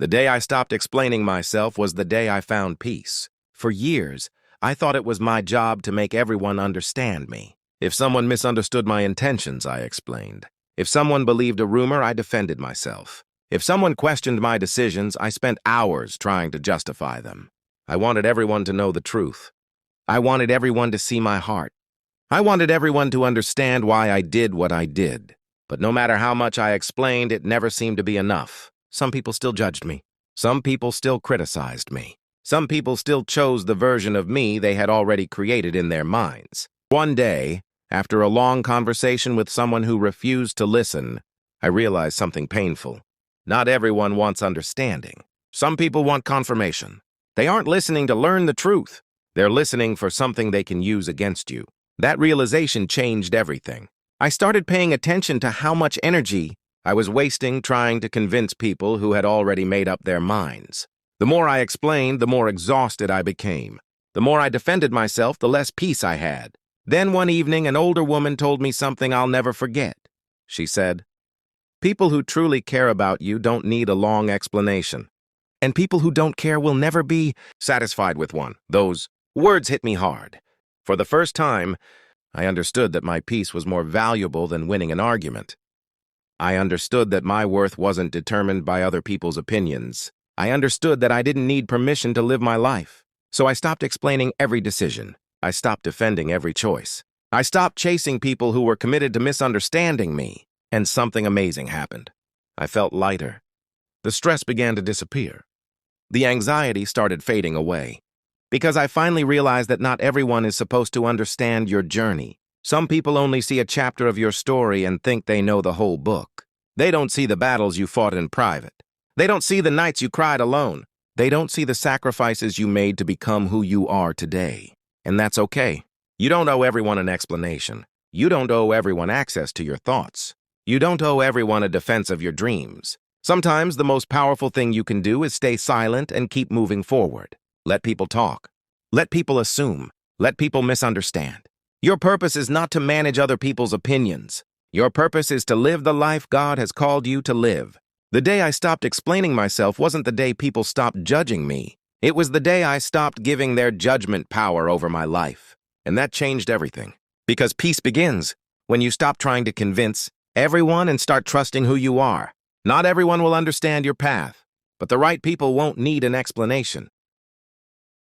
The day I stopped explaining myself was the day I found peace. For years, I thought it was my job to make everyone understand me. If someone misunderstood my intentions, I explained. If someone believed a rumor, I defended myself. If someone questioned my decisions, I spent hours trying to justify them. I wanted everyone to know the truth. I wanted everyone to see my heart. I wanted everyone to understand why I did what I did. But no matter how much I explained, it never seemed to be enough. Some people still judged me. Some people still criticized me. Some people still chose the version of me they had already created in their minds. One day, after a long conversation with someone who refused to listen, I realized something painful. Not everyone wants understanding. Some people want confirmation. They aren't listening to learn the truth. They're listening for something they can use against you. That realization changed everything. I started paying attention to how much energy I was wasting trying to convince people who had already made up their minds. The more I explained, the more exhausted I became. The more I defended myself, the less peace I had. Then one evening, an older woman told me something I'll never forget. She said, "People who truly care about you don't need a long explanation. And people who don't care will never be satisfied with one." Those words hit me hard. For the first time, I understood that my peace was more valuable than winning an argument. I understood that my worth wasn't determined by other people's opinions. I understood that I didn't need permission to live my life. So I stopped explaining every decision. I stopped defending every choice. I stopped chasing people who were committed to misunderstanding me. And something amazing happened. I felt lighter. The stress began to disappear. The anxiety started fading away. Because I finally realized that not everyone is supposed to understand your journey. Some people only see a chapter of your story and think they know the whole book. They don't see the battles you fought in private. They don't see the nights you cried alone. They don't see the sacrifices you made to become who you are today. And that's okay. You don't owe everyone an explanation. You don't owe everyone access to your thoughts. You don't owe everyone a defense of your dreams. Sometimes the most powerful thing you can do is stay silent and keep moving forward. Let people talk. Let people assume. Let people misunderstand. Your purpose is not to manage other people's opinions. Your purpose is to live the life God has called you to live. The day I stopped explaining myself wasn't the day people stopped judging me. It was the day I stopped giving their judgment power over my life. And that changed everything. Because peace begins when you stop trying to convince everyone and start trusting who you are. Not everyone will understand your path, but the right people won't need an explanation.